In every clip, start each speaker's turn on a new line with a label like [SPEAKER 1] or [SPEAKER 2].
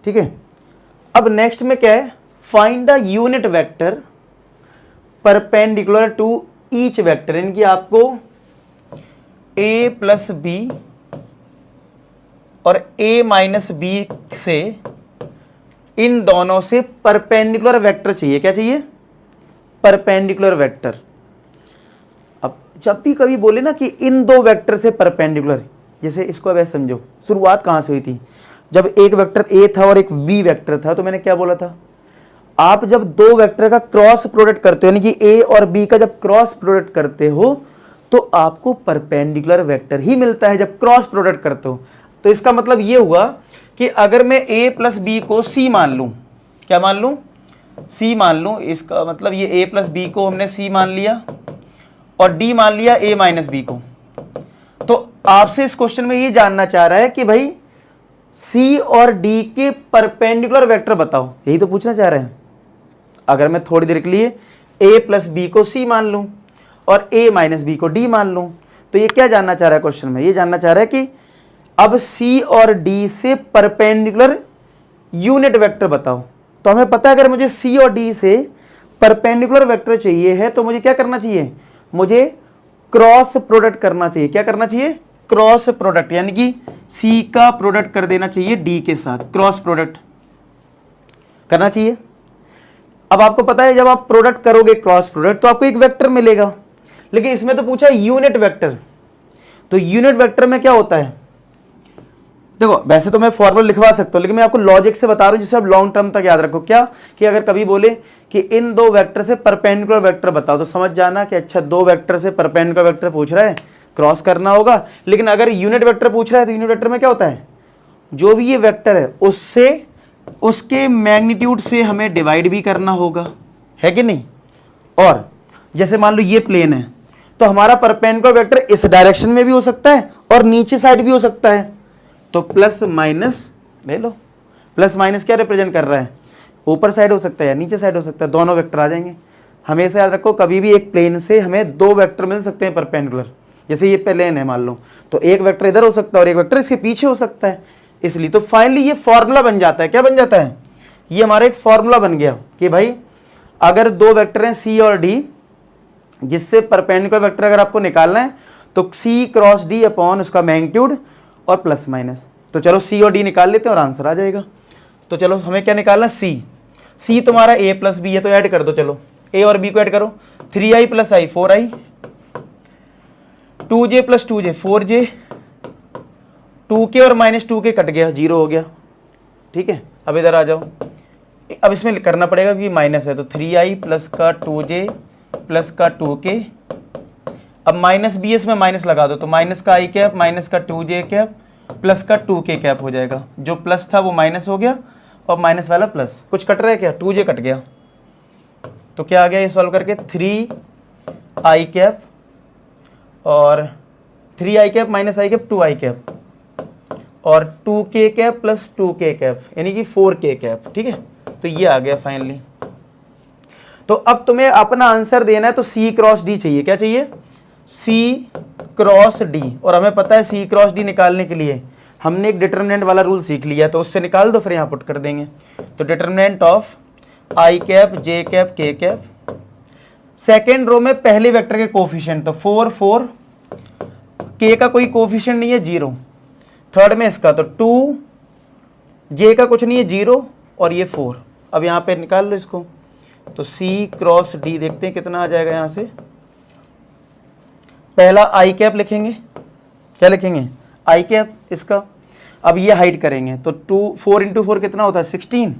[SPEAKER 1] ठीक है। अब नेक्स्ट में क्या है, find the unit vector perpendicular to each vector, यानी कि आपको a प्लस बी और a माइनस बी से इन दोनों से परपेंडिकुलर वेक्टर चाहिए। क्या चाहिए? Perpendicular vector. अब जब भी कभी बोले ना कि इन दो वेक्टर से परपेंडिकुलर, जैसे इसको अब ऐसे समझो, शुरुआत कहां से हुई थी, जब एक वेक्टर a था और एक b वेक्टर था, तो मैंने क्या बोला था, आप जब दो वेक्टर का क्रॉस प्रोडक्ट करते हो, यानी कि a और b का जब क्रॉस प्रोडक्ट करते हो तो आपको परपेंडिकुलर वेक्टर ही मिलता है जब क्रॉस प्रोडक्ट करते हो। तो इसका मतलब ये हुआ कि अगर मैं a प्लस बी को c मान लूं, क्या मान लूं? c मान लूं, इसका मतलब ये a प्लस बी को हमने c मान लिया और d मान लिया a माइनस बी को। तो आपसे इस क्वेश्चन में ये जानना चाह रहा है कि भाई c और d के परपेंडिकुलर वेक्टर बताओ, यही तो पूछना चाह रहे हैं। अगर मैं थोड़ी देर के लिए a प्लस बी को c मान लूं और a माइनस बी को d मान लूं, तो ये क्या जानना चाह रहा है क्वेश्चन में? ये जानना चाह रहा है कि अब c और d से परपेंडिकुलर यूनिट वेक्टर बताओ। तो हमें पता है अगर मुझे c और d से परपेंडिकुलर वेक्टर चाहिए है तो मुझे क्या करना चाहिए? मुझे क्रॉस प्रोडक्ट करना चाहिए। क्या करना चाहिए? क्रॉस प्रोडक्ट, यानी कि c का प्रोडक्ट कर देना चाहिए d के साथ, क्रॉस प्रोडक्ट करना चाहिए। अब आपको पता है जब आप प्रोडक्ट करोगे क्रॉस प्रोडक्ट तो आपको एक वेक्टर मिलेगा, लेकिन इसमें तो पूछा यूनिट वेक्टर। तो यूनिट वेक्टर में क्या होता है, देखो वैसे तो मैं फॉर्मूला लिखवा सकता हूं, लेकिन मैं आपको लॉजिक से बता रहा हूं जिससे आप लॉन्ग टर्म तक याद रखो। क्या कि अगर कभी बोले कि इन दो वेक्टर से परपेंडिकुलर वेक्टर बताओ, तो समझ जाना कि अच्छा दो वेक्टर से परपेंडिकुलर वेक्टर पूछ रहा है, क्रॉस करना होगा। लेकिन अगर यूनिट वेक्टर पूछ रहा है तो यूनिट वेक्टर में क्या होता है, जो भी ये वेक्टर है उससे उसके मैग्नीट्यूड से हमें डिवाइड भी करना होगा, है कि नहीं। और जैसे मान लो ये प्लेन है तो हमारा परपेंडिकुलर वेक्टर इस डायरेक्शन में भी हो सकता है और नीचे साइड भी हो सकता है। तो प्लस माइनस ले लो, प्लस माइनस क्या रिप्रेजेंट कर रहा है, ऊपर साइड हो सकता है या नीचे साइड हो सकता है, दोनों वेक्टर आ जाएंगे। हमेशा याद रखो कभी भी एक प्लेन से हमें दो वेक्टर मिल सकते हैं परपेंडिकुलर। जैसे ये प्लेन है मान लो, तो एक वेक्टर इधर हो सकता है और एक वेक्टर इसके पीछे हो सकता है, इसलिए तो फाइनली ये फॉर्मूला बन जाता है। क्या बन जाता है? ये हमारा एक फॉर्मूला बन गया कि भाई अगर दो वेक्टर हैं c और d, जिससे परपेंडिकुलर वेक्टर अगर आपको निकालना है तो c क्रॉस d अपॉन उसका मैग्नीट्यूड और प्लस माइनस। तो चलो c और d निकाल लेते हैं और आंसर आ जाएगा। तो चलो हमें क्या निकालना, c तुम्हारा a प्लस बी है तो ऐड कर दो, चलो a और b को ऐड करो, 3i plus i 4i, 2j plus 2j 4j, 2k और माइनस 2k कट गया, 0 हो गया। ठीक है, अब इधर आ जाओ, अब इसमें करना पड़ेगा क्योंकि माइनस है, तो 3i प्लस का 2j प्लस का 2k, अब माइनस बी इसमें माइनस लगा दो, तो माइनस का i कैप माइनस का 2j कैप प्लस का 2k कैप हो जाएगा। जो प्लस था वो माइनस हो गया और माइनस वाला प्लस। कुछ कट रहा है क्या? 2j कट गया, तो क्या आ गया ये सॉल्व करके, 3i कैप और 3i cap minus i cap 2i cap और 2k cap plus 2k cap, यानी कि 4k कैप। ठीक है, तो ये आ गया फाइनली। तो अब तुम्हें अपना आंसर देना है तो c क्रॉस d चाहिए। क्या चाहिए? c cross d। और हमें पता है c क्रॉस d निकालने के लिए हमने एक डिटरमिनेंट वाला रूल सीख लिया, तो उससे निकाल दो, फिर यहाँ पुट कर देंगे। तो determinant of i cap j cap k cap, second row में पहले वेक्टर के कोफिशिएंट तो 4 4, k का कोई कोफिशिएंट नहीं है 0, थर्ड में इसका तो 2, j का कुछ नहीं है 0 और ये 4। अब यहाँ पे निकाल लो इसको, तो c क्रॉस d देखते हैं कितना आ जाएगा। यहाँ से पहला i कैप लिखेंगे, क्या लिखेंगे? i कैप इसका। अब ये हाइड करेंगे तो 4 इंटू 4 कितना होता है 16,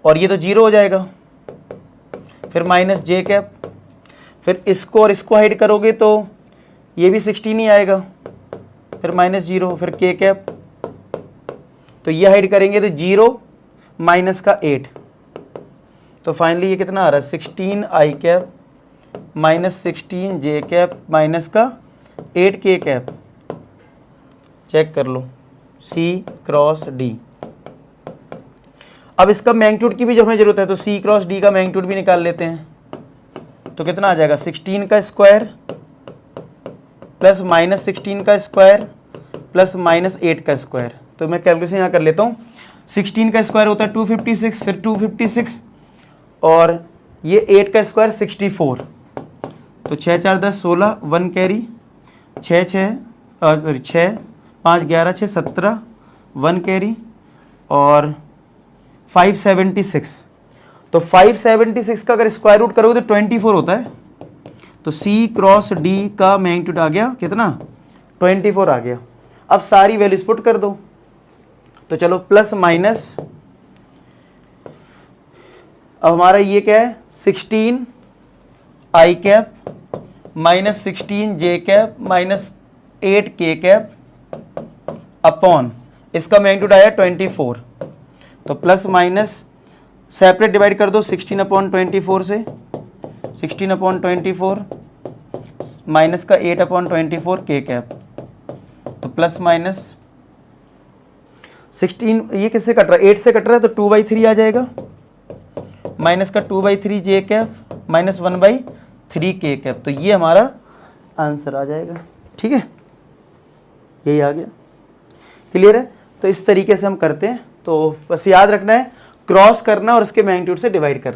[SPEAKER 1] और ये तो 0 हो जाएगा। फिर माइनस j कैप, फिर इसको और इसको हाइड करोगे तो ये भी 16 ही आएगा, फिर माइनस 0, फिर k कैप, तो ये हाइड करेंगे तो 0 माइनस का 8, तो फाइनली ये कितना आ रहा है 16i cap minus 16j cap minus का 8k कैप। चेक कर लो, c क्रॉस d। अब इसका मैग्नीट्यूड की भी जो हमें जरूरत है, तो c क्रॉस d का मैग्नीट्यूड भी निकाल लेते हैं। तो कितना आ जाएगा 16 का स्क्वायर प्लस माइनस 16 का स्क्वायर प्लस माइनस 8 का स्क्वायर। तो मैं कैलकुलेशन यहाँ कर लेता हूँ। 16 का स्क्वायर होता है 256, फिर 256 और ये 8 का स्क्वायर 64, तो 6 4 10 16, 1 कैरी, 6 5 11 6 17, 1 कैरी और 576। तो 576 का अगर स्क्वायर रूट करोगे तो 24 होता है, तो C क्रॉस D का मैग्नीट्यूड आ गया कितना, 24 आ गया। अब सारी वैल्यूज पुट कर दो, तो चलो प्लस माइनस, अब हमारा ये क्या है 16 I cap minus 16 J cap minus 8 K cap upon इसका मैग्नीट्यूड आया 24, तो प्लस माइनस सेपरेट डिवाइड कर दो 16 अपॉन 24 से, 16 अपॉन 24 माइनस का 8 अपॉन 24 K कैप, तो प्लस माइनस 16, ये किससे कट रहा है 8 से कट रहा है, तो 2/3 आ जाएगा, माइनस का 2/3 J cap minus 1/3 K cap, तो ये हमारा आंसर आ जाएगा। ठीक है, यही आ गया। क्लियर है? तो इस तरीके से हम करते हैं, तो बस याद रखना है क्रॉस करना और उसके मैग्नीट्यूड से डिवाइड करना है।